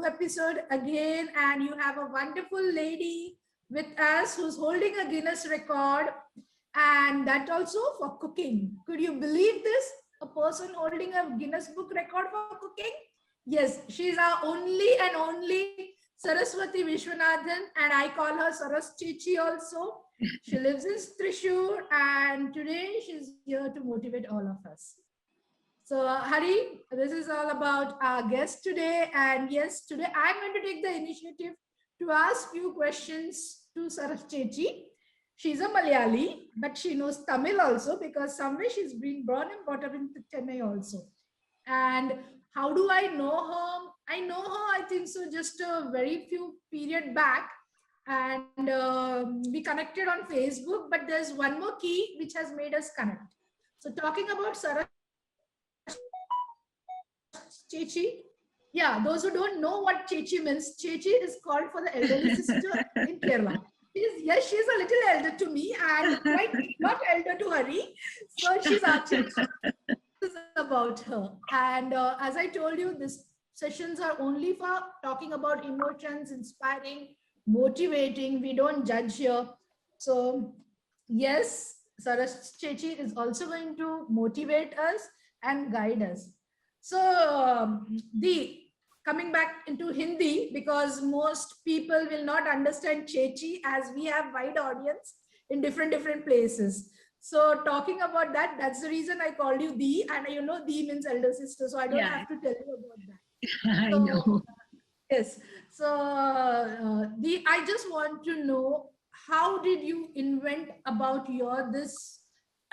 episode again, and you have a wonderful lady with us who's holding a Guinness record, and that also for cooking. Could you believe this? A person holding a Guinness Book record for cooking? Yes, she's our only Saraswati Vishwanathan, and I call her Saras Chichi also. She lives in Thrissur, and today she's here to motivate all of us. So, Hari, this is all about our guest today. And yes, today I'm going to take the initiative to ask few questions to Saras Chechi. She's a Malayali, but she knows Tamil also because somewhere she's been born and brought up in Chennai also. And how do I know her? I know her, I think so, just a very few period back. And we connected on Facebook, but there's one more key which has made us connect. So talking about Saras Chechi. Yeah, those who don't know what Chechi means, Chechi is called for the elderly sister in Kerala. Yes, she's a little elder to me and quite not elder to Hari. So she's our Chechi. This is about her. And as I told you, these sessions are only for talking about emotions, inspiring, motivating. We don't judge here. So yes, Saras Chechi is also going to motivate us and guide us. So coming back into Hindi, because most people will not understand Chechi as we have wide audience in different places. So talking about that, that's the reason I called you Di, and you know Di means elder sister, so I don't have to tell you about that. I know. Yes. So Di, I just want to know, how did you invent about this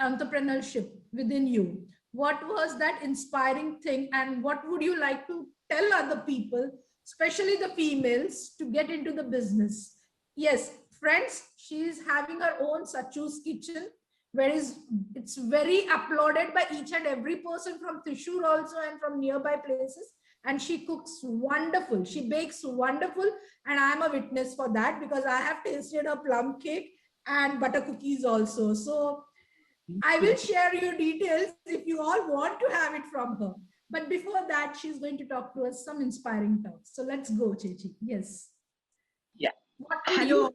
entrepreneurship within you? What was that inspiring thing, and what would you like to tell other people, especially the females, to get into the business? Yes, friends, she is having her own Sachu's kitchen, where it's very applauded by each and every person from Thrissur also and from nearby places. And she cooks wonderful. She bakes wonderful, and I'm a witness for that because I have tasted her plum cake and butter cookies also. So I will share your details if you all want to have it from her. But before that, she's going to talk to us some inspiring talks. So let's go, Chechi. Yes. Yeah. What Hello.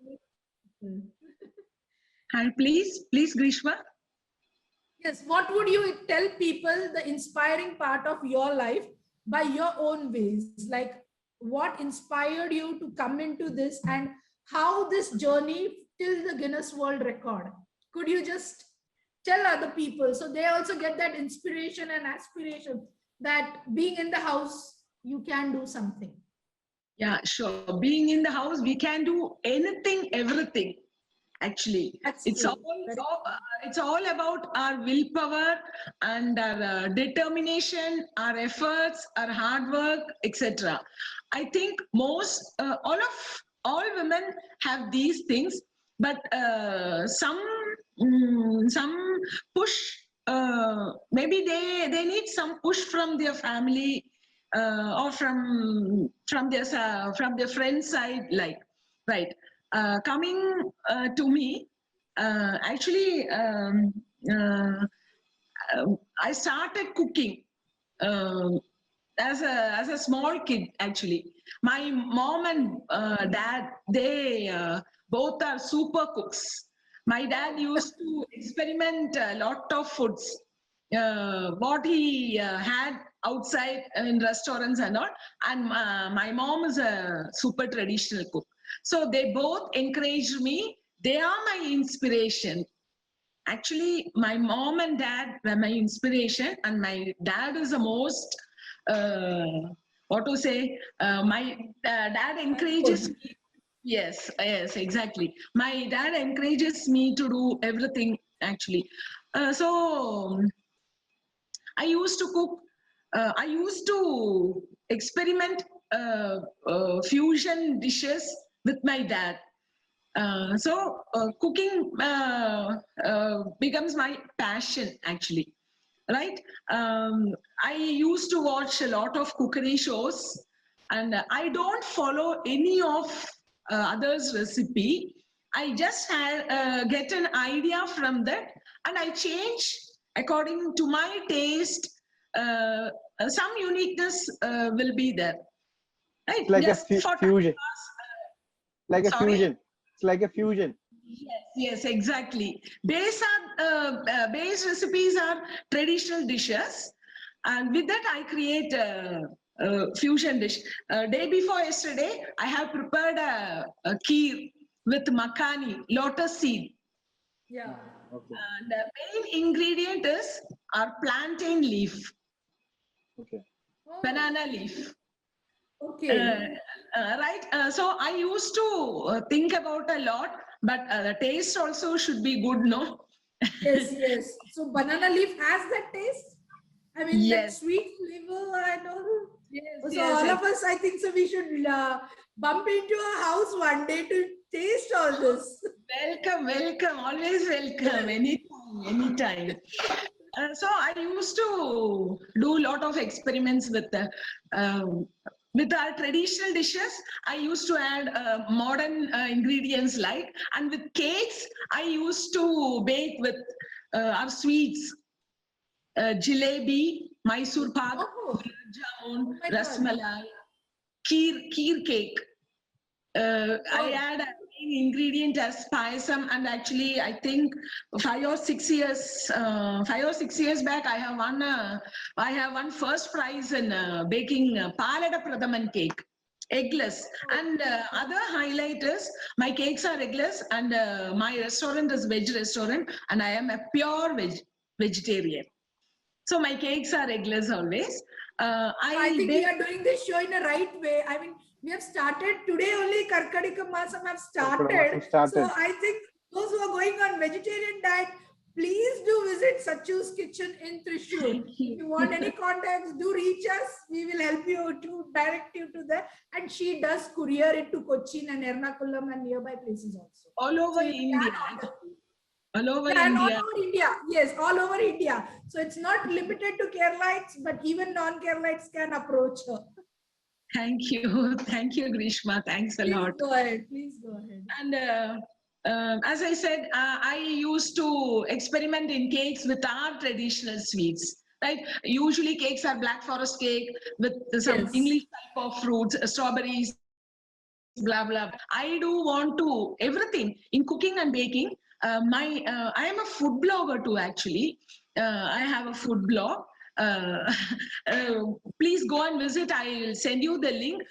Hi, please, Grishma. Yes. What would you tell people the inspiring part of your life by your own ways? Like, what inspired you to come into this, and how this journey till the Guinness World Record? Could you just tell other people so they also get that inspiration and aspiration that being in the house, you can do something? Yeah, sure. Being in the house, we can do anything, everything. Actually, it's all about our willpower and our determination, our efforts, our hard work, etc. I think all women have these things, but some push. Maybe they need some push from their family or from their friends side, like, right. Coming to me, actually, I started cooking as a small kid. Actually, my mom and dad, they both are super cooks. My dad used to experiment a lot of foods, what he had outside in restaurants and all. And my mom is a super traditional cook. So they both encouraged me. They are my inspiration. Actually, my mom and dad were my inspiration, and my dad is the most, my dad encourages me. Yes, exactly. My dad encourages me to do everything, actually. So I used to cook. I used to experiment fusion dishes with my dad. So cooking becomes my passion, actually. Right? I used to watch a lot of cookery shows, and I don't follow any of others' recipe. I just get an idea from that, and I change according to my taste. Some uniqueness will be there. right? It's like a Just for time fusion. pass. Like a Sorry? fusion. It's like a fusion. Yes, exactly. Base recipes are traditional dishes, and with that I create a fusion dish. Day before yesterday, I have prepared a kheer with makhani, lotus seed, Yeah. Okay. and the main ingredient is our plantain leaf, Okay. Oh, banana leaf. okay. Right. So I used to think about a lot, but the taste also should be good, no? Yes, yes. So banana leaf has that taste. I mean, that Yes. sweet flavor and all. Yes, So all of us, I think, so we should bump into a house one day to taste all this. Welcome, always welcome, anytime. So I used to do a lot of experiments with our traditional dishes. I used to add modern ingredients and with cakes, I used to bake with our sweets, jalebi, Mysore pak, Oh, gulab oh jamun, my God. rasmalai, kheer cake. I God. add a main ingredient as payasam, and actually, I think 5 or 6 years back, I have won first prize in baking palada pradaman cake, eggless. And other highlight is my cakes are eggless, and my restaurant is veg restaurant, and I am a pure vegetarian. So my cakes are eggless always. I I think we bake. are doing this show in a right way. I mean, we have started today only. Karkadika Masam have started. Masam So started. I think those who are going on vegetarian diet, please do visit Sachu's kitchen in Thrissur. Thank If you. you want any contacts, do reach us. We will help you to direct you to there. And she does courier it to Cochin and Ernakulam and nearby places also. All So over you India, can order. actually. All over Yeah, and all India. over India. Yes, all over India. So it's not limited to Keralites, but even non-Keralites can approach her. Thank you. Thank you, Grishma. Thanks a Please lot. go ahead. Please go ahead. And as I said, I used to experiment in cakes with our traditional sweets. Right? Usually cakes are black forest cake with some Yes. English type of fruits, strawberries, blah blah. I do want to everything in cooking and baking. I am a food blogger too. Actually, I have a food blog. Uh, uh, Please go and visit. I'll send you the link.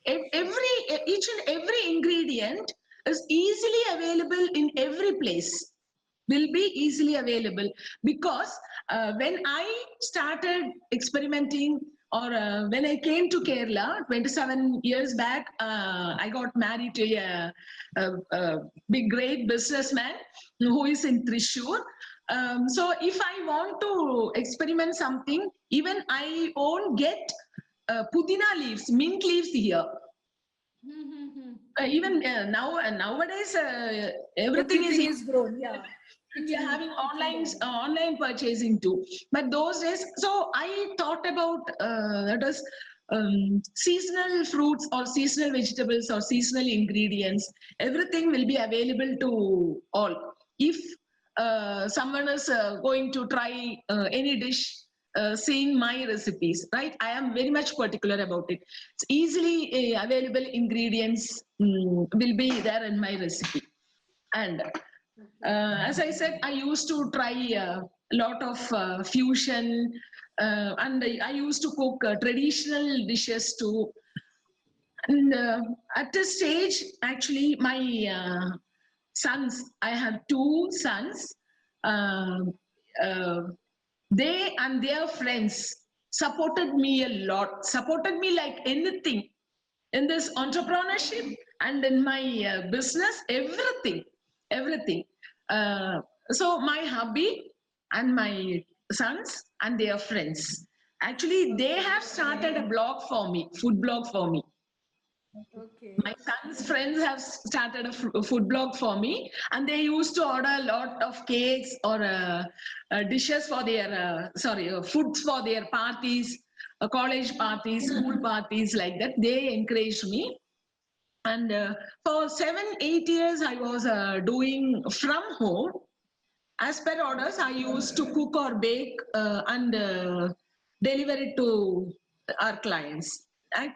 Each and every ingredient is easily available in every place, will be easily available, because when I started experimenting, or when I came to Kerala 27 years back, I got married to a big great businessman who is in Thrissur. So if I want to experiment something, even I won't get pudina leaves, mint leaves here. Even nowadays, everything is Everything is grown. Yeah. we are having Kitchen garden. online purchasing too. But those days, so I thought about that is seasonal fruits or seasonal vegetables or seasonal ingredients. Everything will be available to all. If someone is going to try any dish, seeing my recipes, right? I am very much particular about it. It's easily available ingredients will be there in my recipe. And as I said, I used to try a lot of fusion, and I used to cook traditional dishes too. And at this stage, actually, my sons, I have two sons, uh, uh, they and their friends supported me a lot, supported me like anything in this entrepreneurship and in my business, everything. Uh, so my hubby and my sons and their friends, actually, they have started a blog for me, food blog for me. Okay. My son's friends have started a food blog for me, and they used to order a lot of cakes or dishes for their foods for their parties, college parties, school parties, like that. They encouraged me. And for 7 8 years I was doing from home. As per orders, I used to cook or bake and deliver it to our clients.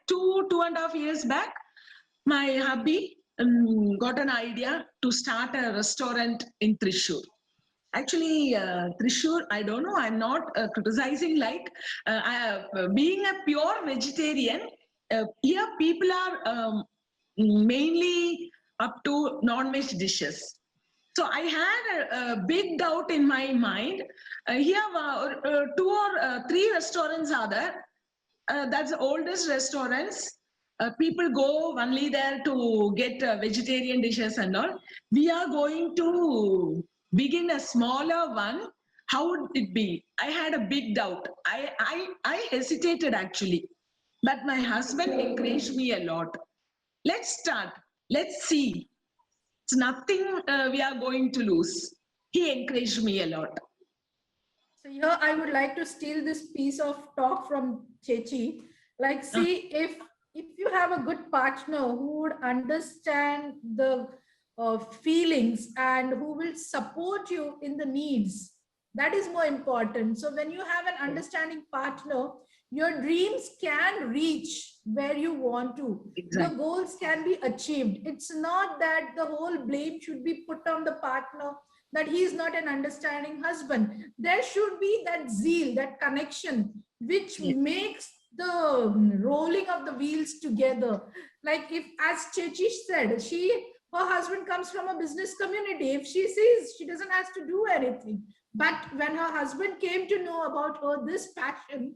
two and a half years back, my hubby got an idea to start a restaurant in Thrissur. Actually, Thrissur, I don't know, I'm not criticizing, like, being a pure vegetarian, here people are mainly up to non-veg dishes. So I had a big doubt in my mind. Here, two or three restaurants are there. That's the oldest restaurants. People go only there to get vegetarian dishes and all. We are going to begin a smaller one. How would it be? I had a big doubt. I hesitated actually, but my husband encouraged me a lot. Let's start. Let's see. It's nothing we are going to lose. He encouraged me a lot. So here I would like to steal this piece of talk from Chechi. Like, see, if you have a good partner who would understand the feelings and who will support you in the needs, that is more important. So when you have an understanding partner, your dreams can reach where you want to. Exactly. Your goals can be achieved. It's not that the whole blame should be put on the partner, that he is not an understanding husband. There should be that zeal, that connection, which makes the rolling of the wheels together. Like, if, as Chechi said, her husband comes from a business community. If she sees, she doesn't have to do anything. But when her husband came to know about her this passion,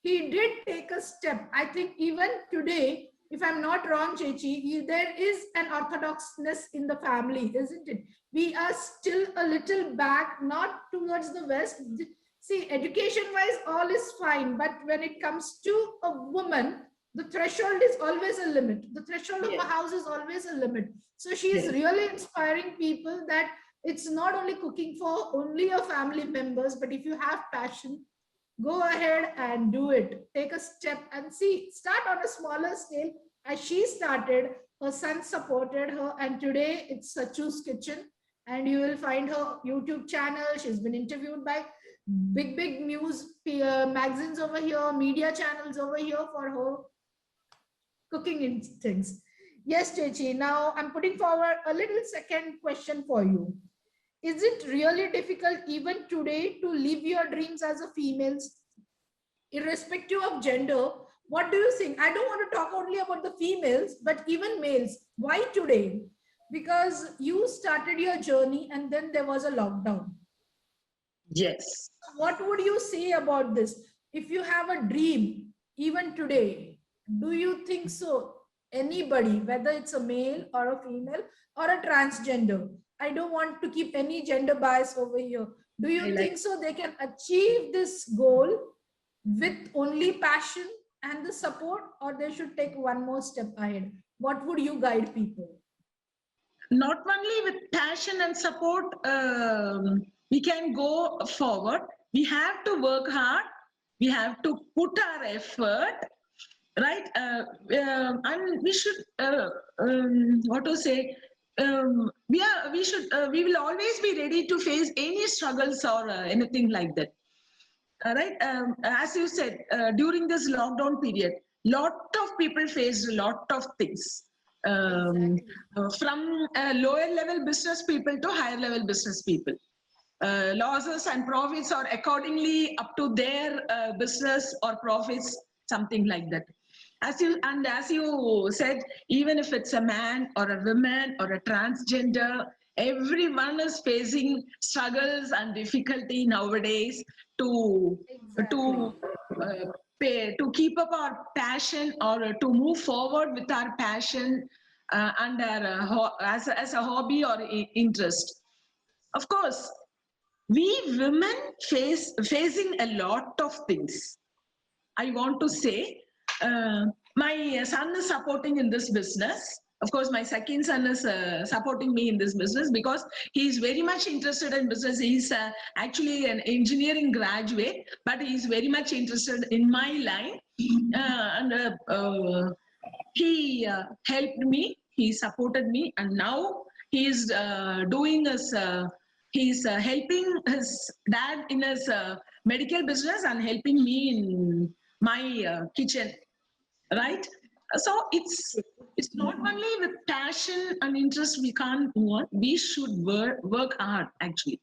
he did take a step. I think even today, if I'm not wrong, Chechi, there is an orthodoxness in the family, isn't it? We are still a little back, not towards the West. See, education-wise, all is fine. But when it comes to a woman, the threshold is always a limit. The threshold of a house is always a limit. So she is really inspiring people that it's not only cooking for only your family members, but if you have passion, go ahead and do it. Take a step and see, start on a smaller scale. As she started, her son supported her, and today it's Sachu's Kitchen, and you will find her YouTube channel. She's been interviewed by big news magazines over here, media channels over here for her cooking things. Yes, Chechi, now I'm putting forward a little second question for you. Is it really difficult even today to live your dreams as a female, irrespective of gender? What do you think? I don't want to talk only about the females, but even males. Why today? Because you started your journey and then there was a lockdown. Yes. What would you say about this? If you have a dream, even today, do you think so? Anybody, whether it's a male or a female or a transgender, I don't want to keep any gender bias over here. Do you think so they can achieve this goal with only passion and the support, or they should take one more step ahead? What would you guide people? Not only with passion and support, we can go forward. We have to work hard. We have to put our effort, right? And we should, what to say, we will always be ready to face any struggles or anything like that. Right? As you said, during this lockdown period, lot of people faced a lot of things. From lower level business people to higher level business people. Losses and profits are accordingly up to their business or profits, something like that. As you said, even if it's a man or a woman or a transgender, everyone is facing struggles and difficulty nowadays to keep up our passion or to move forward with our passion and as a hobby or interest. Of course, we women facing a lot of things. I want to say, my son is supporting in this business. Of course, my second son is supporting me in this business because he is very much interested in business. He's actually an engineering graduate, but he's very much interested in my line. He helped me, he supported me, and now he's doing his, he's helping his dad in his medical business and helping me in my kitchen right? So it's not only with passion and interest we can't move on. We should work hard actually.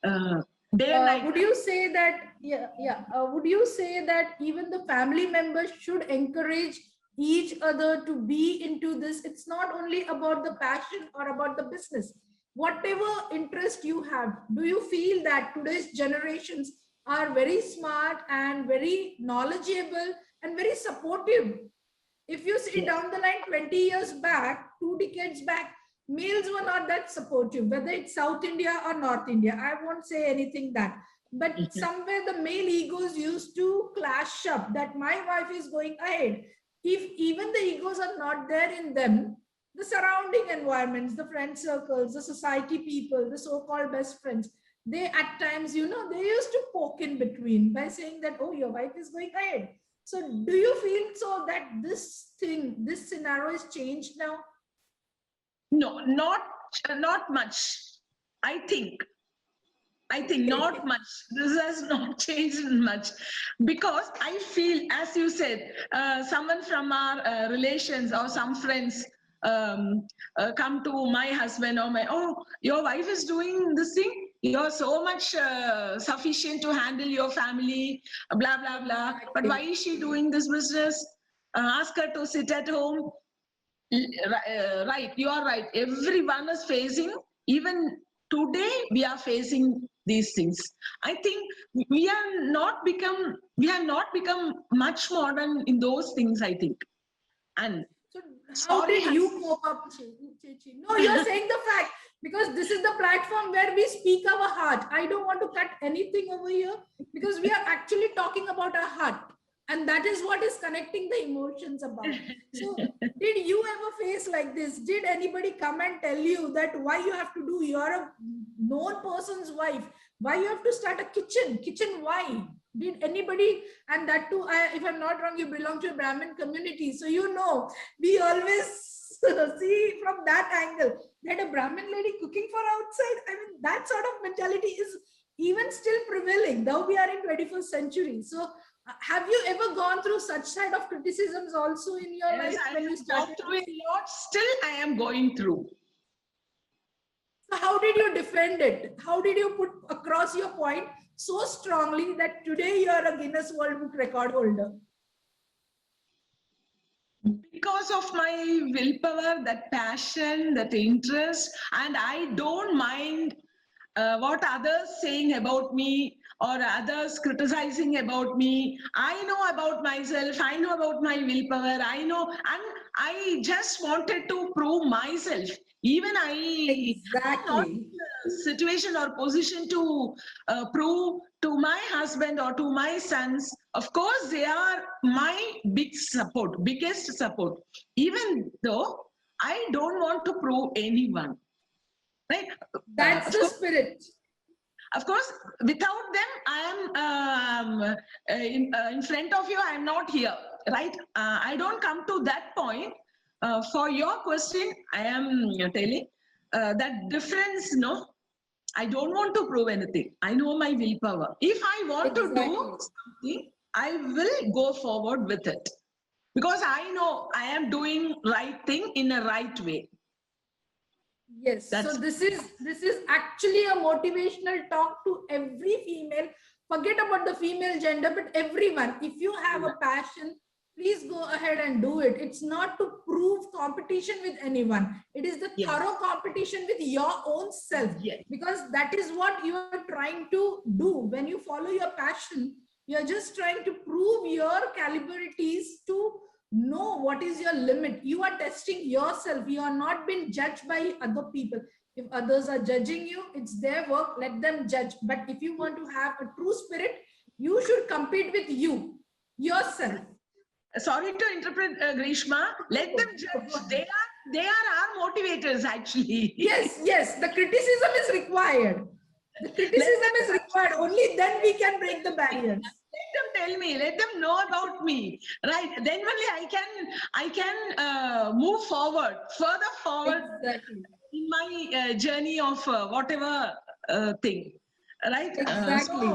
Day and night. Would you say that, would you say that even the family members should encourage each other to be into this? It's not only about the passion or about the business. Whatever interest you have, do you feel that today's generations are very smart and very knowledgeable and very supportive? If you see Yes. down the line 20 years back, 2 decades back, males were not that supportive, whether it's South India or North India. I won't say anything that. But somewhere the male egos used to clash up that my wife is going ahead. If even the egos are not there in them, the surrounding environments, the friend circles, the society people, the so-called best friends, they at times, they used to poke in between by saying that, oh, your wife is going ahead. So do you feel so that this scenario is changed now? No, not much. I think not much. This has not changed much because I feel, as you said, someone from our relations or some friends come to my husband or your wife is doing this thing. You're so much sufficient to handle your family, blah, blah, blah. But why is she doing this business? Ask her to sit at home. Right, you are right. Everyone is facing, even today, we are facing these things. I think we have not become much modern in those things, I think. And So how sorry, did you cope up, Chechi? No, you're saying the fact because this is the platform where we speak our heart. I don't want to cut anything over here because we are actually talking about our heart. And that is what is connecting the emotions about. So did you ever face like this? Did anybody come and tell you that why you have to do, you're a known person's wife, why you have to start a kitchen, why? Did anybody, and that too, if I'm not wrong, you belong to a Brahmin community. So we always see from that angle that a Brahmin lady cooking for outside. I mean, that sort of mentality is even still prevailing, though we are in 21st century. So have you ever gone through such side of criticisms also in your yes, life I when you have started? gone through a lot. Still, I am going through. So how did you defend it? How did you put across your point so strongly that today you are a Guinness World Book record holder? Because of my willpower, that passion, that interest, and I don't mind what others saying about me or others criticizing about me. I know about myself. I know about my willpower. I know, and I just wanted to prove myself. Even I'm not Exactly. in a situation or position to prove to my husband or to my sons. Of course, they are my biggest support. Even though I don't want to prove anyone, right? That's Of the course, spirit. without them, I am in front of you. I am not here, right? I don't come to that point. For your question, I am telling that difference. No, I don't want to prove anything. I know my willpower. If I want to do Exactly. something, I will go forward with it because I know I am doing right thing in a right way. Yes. So That's this is actually a motivational talk to every female. Forget about the female gender, but everyone. If you have a passion, please go ahead and do it. It's not to prove competition with anyone. It is the yes, thorough competition with your own self, yes, because that is what you are trying to do. When you follow your passion, you're just trying to prove your capabilities to know what is your limit. You are testing yourself. You are not being judged by other people. If others are judging you, it's their work, let them judge. But if you want to have a true spirit, you should compete with yourself. sorry to interpret, Grishma. Let them judge. They are our motivators actually. Yes, the criticism is required. The Let criticism them is required. Only then we can break the barriers. let them tell me. Let them know about me. Right. Then only I can move forward, further forward Exactly. in my journey of whatever thing. Right. Exactly.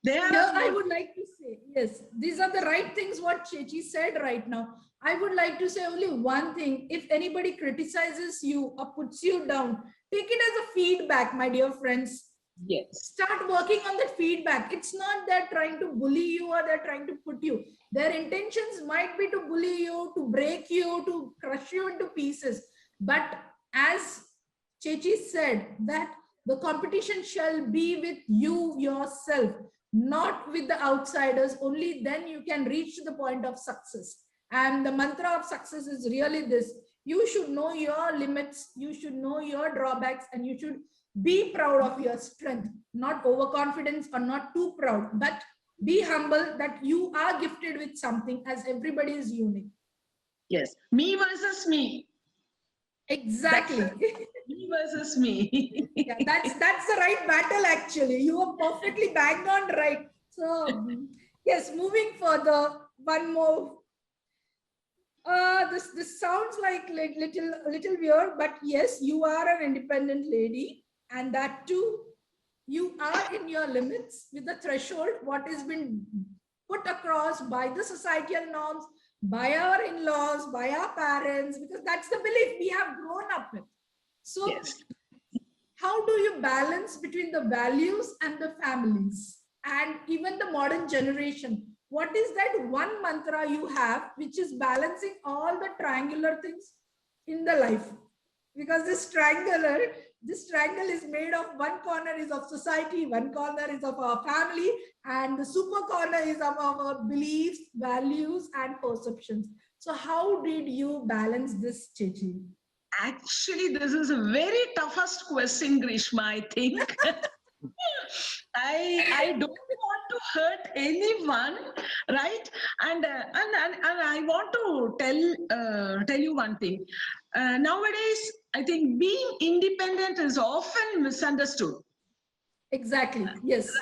They Here are I would like to say, Okay, yes, these are the right things what Chechi said right now. I would like to say only one thing. If anybody criticizes you or puts you down, take it as a feedback, my dear friends. Yes. Start working on that feedback. It's not that trying to bully you or they're trying to put you. Their intentions might be to bully you, to break you, to crush you into pieces. But as Chechi said, that the competition shall be with you yourself, not with the outsiders. Only then you can reach the point of success. And the mantra of success is really this: you should know your limits, you should know your drawbacks, and you should be proud of your strength, not overconfidence or not too proud, but be humble that you are gifted with something, as everybody is unique. Yes. Me versus me. Exactly. Me versus me. Yeah, that's the right battle actually. You are perfectly banged on right. So yes, moving further, one more. This sounds like little weird, but yes, you are an independent lady, and that too, you are in your limits with the threshold what has been put across by the societal norms, by our in-laws, by our parents, because that's the belief we have grown up with. So Yes. how do you balance between the values and the families and even the modern generation? What is that one mantra you have which is balancing all the triangular things in the life? Because this triangle is made of one corner is of society, one corner is of our family, and the super corner is of our beliefs, values, and perceptions. So how did you balance this, Chechi? Actually, this is a very toughest question, Grishma, I think. I don't want to hurt anyone, right? And I want to tell you one thing. Nowadays, I think being independent is often misunderstood. Exactly. Yes. As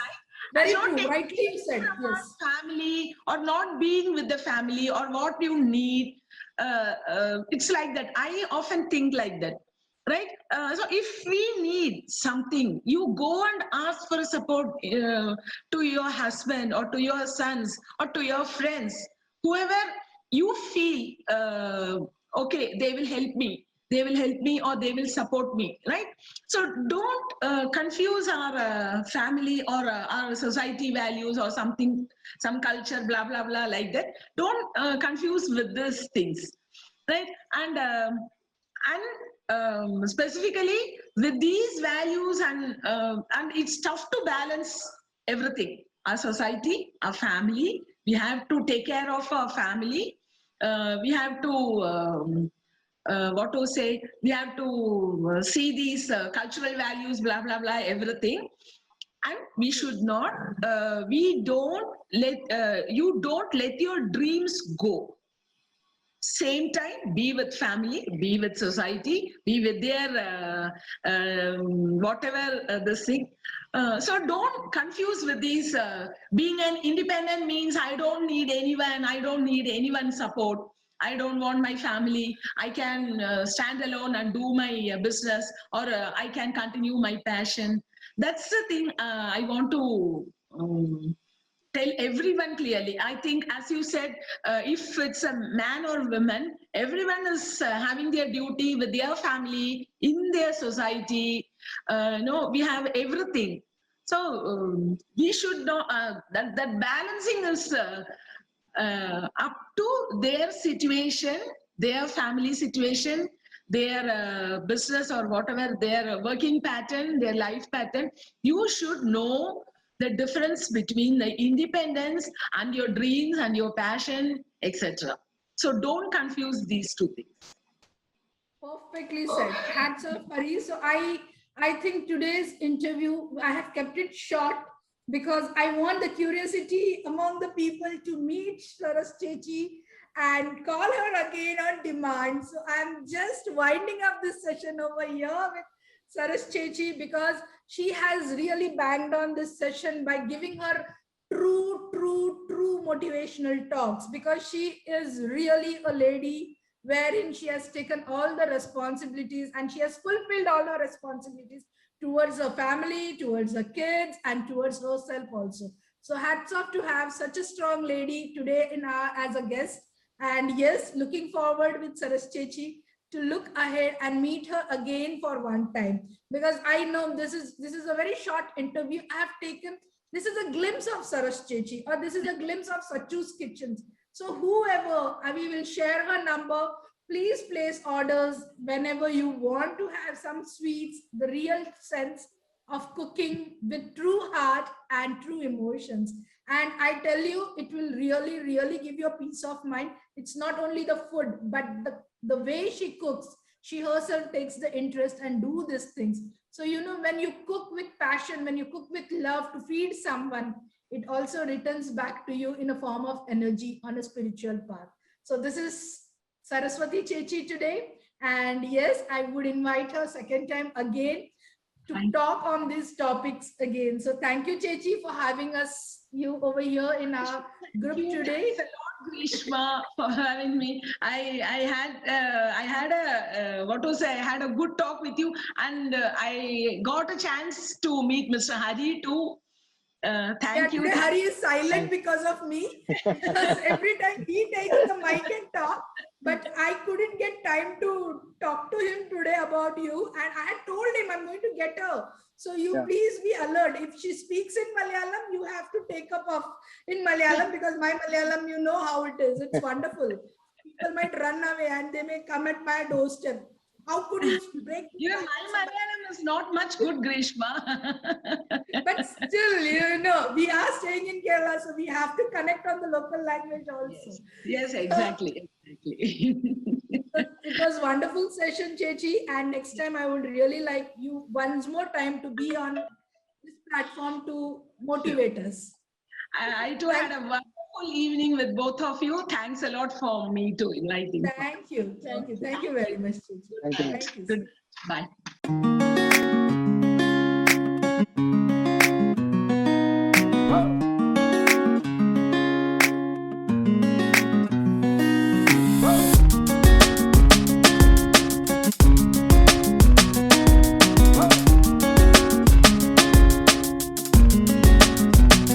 Very not true. taking Rightly you care said. Yes. about family or not being with the family or what you need. It's like that. I often think like that, right? So if we need something, you go and ask for support to your husband or to your sons or to your friends, whoever you feel, okay, they will help me. They will help me or they will support me, right? So don't confuse our family or our society values or something, some culture, blah, blah, blah, like that. Don't confuse with these things, right? And specifically with these values and it's tough to balance everything. Our society, our family, we have to take care of our family. We have to what to say, we have to see these cultural values, blah, blah, blah, everything. And we should not, we don't let, you don't let your dreams go. Same time, be with family, be with society, be with their whatever this thing. So don't confuse with these. Being an independent means I don't need anyone, I don't need anyone's support. I don't want my family. I can stand alone and do my business, or I can continue my passion. That's the thing I want to tell everyone clearly. I think, as you said, if it's a man or woman, everyone is having their duty with their family, in their society. No, we have everything. So we should know that balancing is up to their situation, their family situation, their business or whatever, their working pattern, their life pattern. You should know the difference between the independence and your dreams and your passion, etc. So don't confuse these two things. Perfectly said. Hats off, Hari. So I think today's interview, I have kept it short because I want the curiosity among the people to meet Saras Chechi and call her again on demand. So I'm just winding up this session over here with Saras Chechi because she has really banged on this session by giving her true motivational talks, because she is really a lady wherein she has taken all the responsibilities and she has fulfilled all her responsibilities towards her family, towards her kids, and towards herself also. So hats off to have such a strong lady today in our as a guest. And yes, looking forward with Saras Chechi to look ahead and meet her again for one time, because I know this is a very short interview I have taken. This is a glimpse of Saras Chechi, or this is a glimpse of Sachu's kitchens. So whoever, we will share her number. Please place orders whenever you want to have some sweets, the real sense of cooking with true heart and true emotions. And I tell you, it will really, really give you a peace of mind. It's not only the food, but the way she cooks. She herself takes the interest and do these things. So, you know, when you cook with passion, when you cook with love to feed someone, it also returns back to you in a form of energy on a spiritual path. So this is Saraswati Chechi today. And yes, I would invite her second time again to talk on these topics again. So thank you, Chechi, for having you over here in our group today. Thanks a lot, Grishma, for having me. I had I had a good talk with you, and I got a chance to meet Mr. Hari too. Thank you. Today Hari is silent because of me, because every time he takes the mic and talk, but I couldn't get time to talk to him today about you. And I had told him I'm going to get her. So you please be alert. If she speaks in Malayalam, you have to take up in Malayalam, because my Malayalam, you know how it is. It's wonderful. People might run away and they may come at my doorstep. How could you break? My Malayalam is not much good, Grishma. But still, you know, we are staying in Kerala, so we have to connect on the local language also. Yes, exactly. It was wonderful session, Chechi, and next time I would really like you once more time to be on this platform to motivate us. I too had a wonderful evening with both of you. Thanks a lot for me to inviting. Thank you very much, Chechi. Thank you. Thank you. Good. Bye.